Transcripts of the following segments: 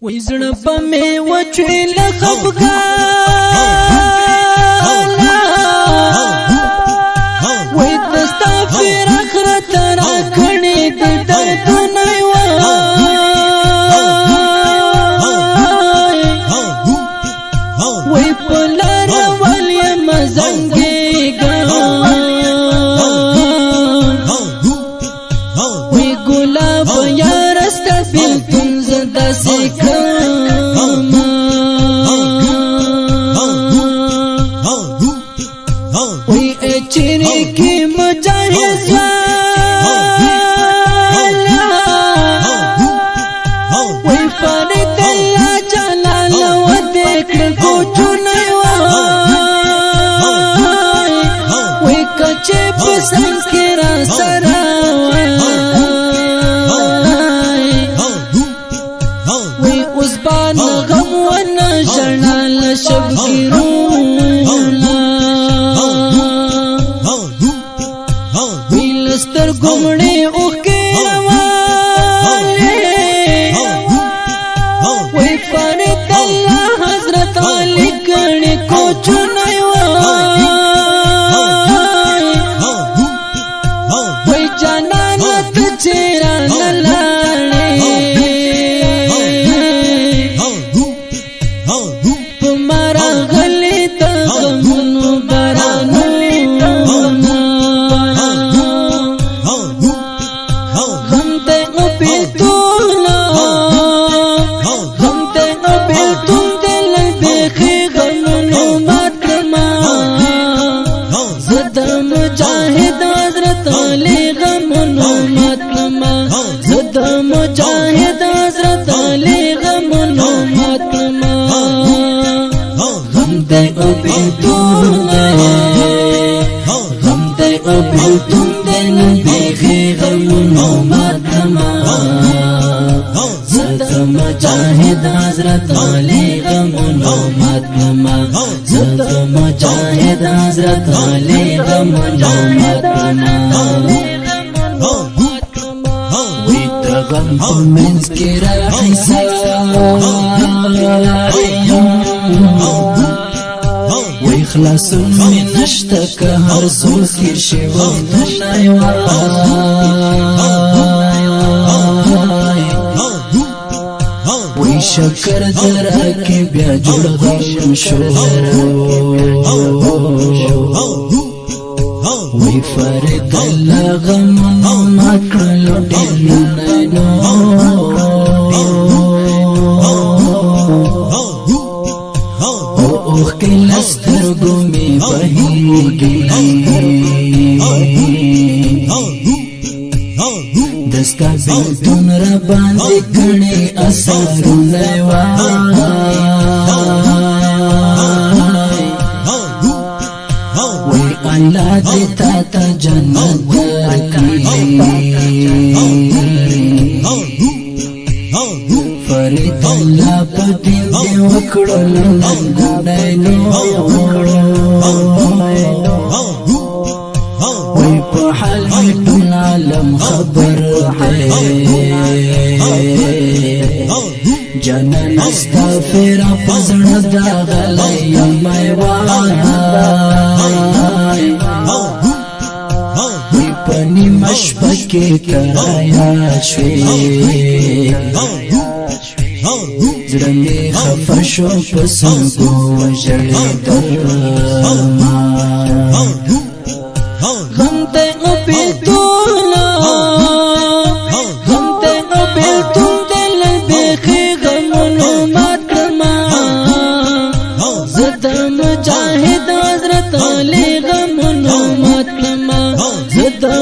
وای زړه په مې وچوي له خفګانه وای دستا فراق راته راکړې د دردونه وای په لار ول یم زنګېږم وای ګلاب یاره ستا بېلتون زه داسې کړم وای چیرې کې مجاهد زواله وای فرید الله جلال ودې کړ کوچونه وای کچې په څنګ کې را سره غم ونه ژړل شبګیرونا ویلستر ګمړې اوښکې روانې وای فرید الله حضرت علي ګڼې کوچونه وای جانانه ته چېرې نه لاړې مجاهد حضرت علی غمونو ماتما غم دے او بیلتون دے نبی خی غمونو ماتما زد مجاهد حضرت علی غمونو ماتما زد مجاهد حضرت علی غمونو ماتما غم پمنز کی راحیسا وی خلاصون می نشتک هر سول کیر شی وقت وی شکر دراکی بیا جوڑ غم شو وی فرید اللہ غمونو مکرلو دیلنینو اوخ کی لسترگو می بہیگی دستا بیلتون را باندی گھنی اثارو اللہ دیتا تا جنت درکی فرید اللہ پا دین دی وکڑو لنگو نینو وی پا حال میٹون عالم خبر ہے جنن استغفر پزړ دا غلای مې وای پنی مشبکه کرایا شوي زړه مې خفه شو پسنګو وژړې درما غم ته او بیلتون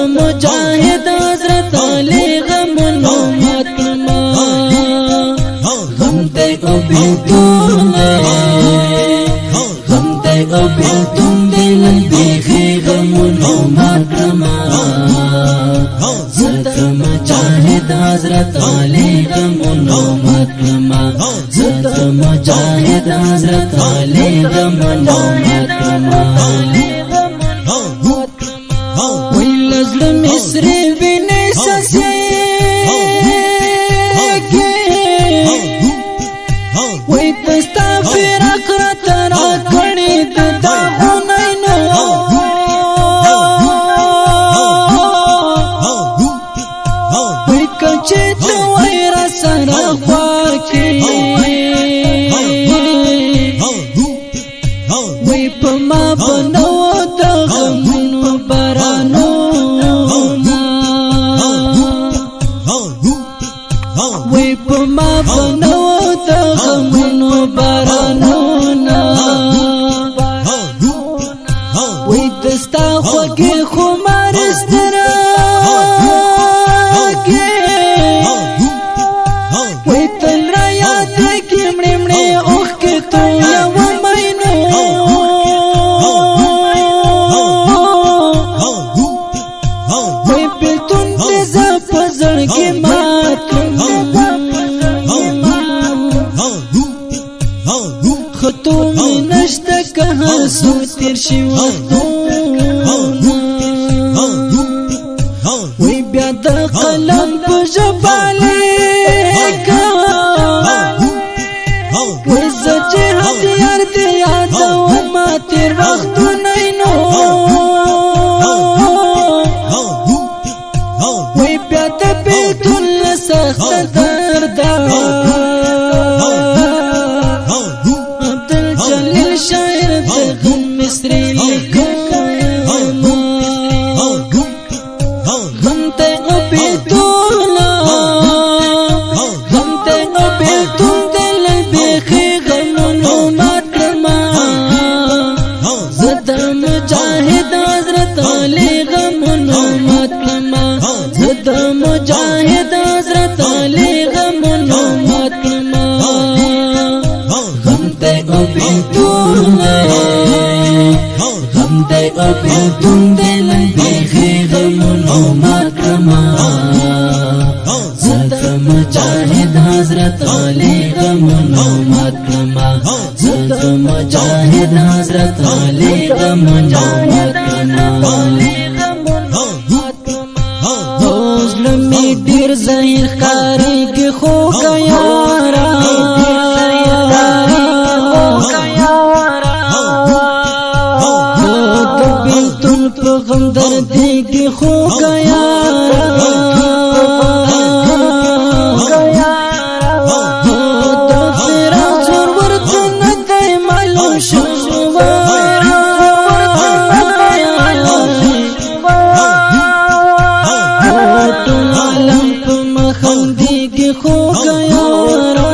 مجاهد حضرت علی غمونو ماتما غم دے او بیلتون دے نبی خی غمونو ماتما زد مجاهد حضرت علی غمونو ماتما زد مجاهد حضرت علی غمونو ماتما لزل مصری بینی سسیگی کې وی په ما بنو د غمونو بارانو وی په ما بنو د غمونو بارانو وی دستا خوږې خمار سترګې وی تل را یاد کې مړې مړې اوښکې تویوم مینو وی بېلتون دې زه په زړګي مات کړم خطو مې نشته که هسو تېر شي وختونه وی بیا د قلم په ژبه لیکم وی زه چې هم یار دې یادومه تېر وختونه نو وی بیا د بېلتون له سخته درده عبدالجلیل شاعر د غم مصري لیکم غم ته بیلتونه غم ته بیلتون دل بیخي غمونو مات کړمه زه د مجاهد حضرت علي غمونو مات کړمه زه د مجاهد حضرت علي غمونو مات کړمه غم ته بیلتونه غم ته بیلتون دل بیخي غمونو مات کړمه زه د مجاهد حضرت علي غمونو مات کړمه زه د مجاهد حضرت علي غمونو مات کړمه زړه مې ډېر ظاهر ښکارېږي خو که یاره د بېلتون په غم دردېږي خو که یاره د فراق زور ورته نه دی معلوم شوی ټول عالم په مخ خندېږي خو که یاره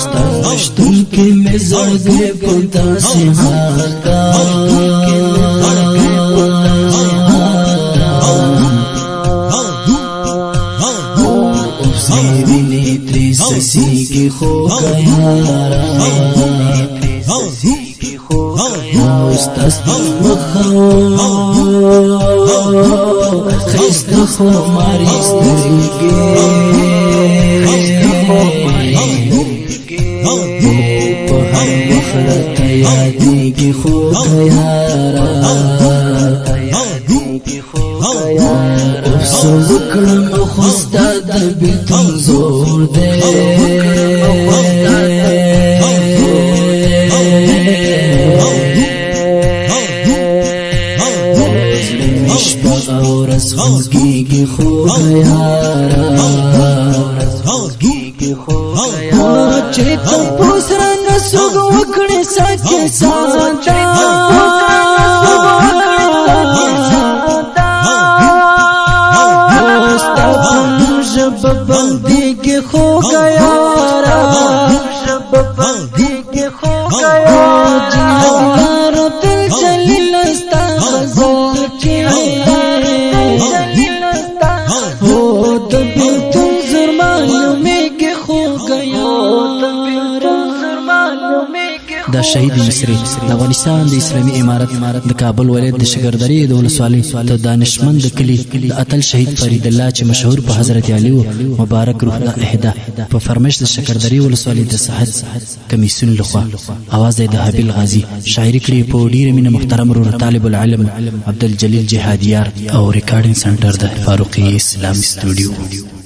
ستا شتون کې مې زړګی په داسې حال کا وینې ترې څڅېږي خو که یاره ستا مخه ښایسته خمارې سترګې په هر وخت راته یادېږي خو که یاره څه وکړم خو ستا د بېلتون زور دی زړه مې شپه او ورځ خوږېږي خو که یاره چې تپوس رانه څوک وکړي ساکې ساده ستا په نوم ژبه بندېږي خو که یاره جهادګار عبدالجلیل ستا غزل کې هو د بېلتون زور معلومېږي خو که یاره دا شهید مصری د افغانستان د اسلامي امارت د کابل ولایت د شکردرې د ولسوالۍ د دانشمند کلي د اتل شهید فرید الله چې مشهور په حضرت علي مبارک روح د اهدا په فرمایش د شکردرې ولسوالۍ د صحت کمیسیون لخوا اواز د حبیل غازی شاعري کړي په ډیره مینه محترم ورور طالب العلم عبدالجلیل جهادیار او ریکارډینګ سنټر د فاروقي اسلامي سټوډیو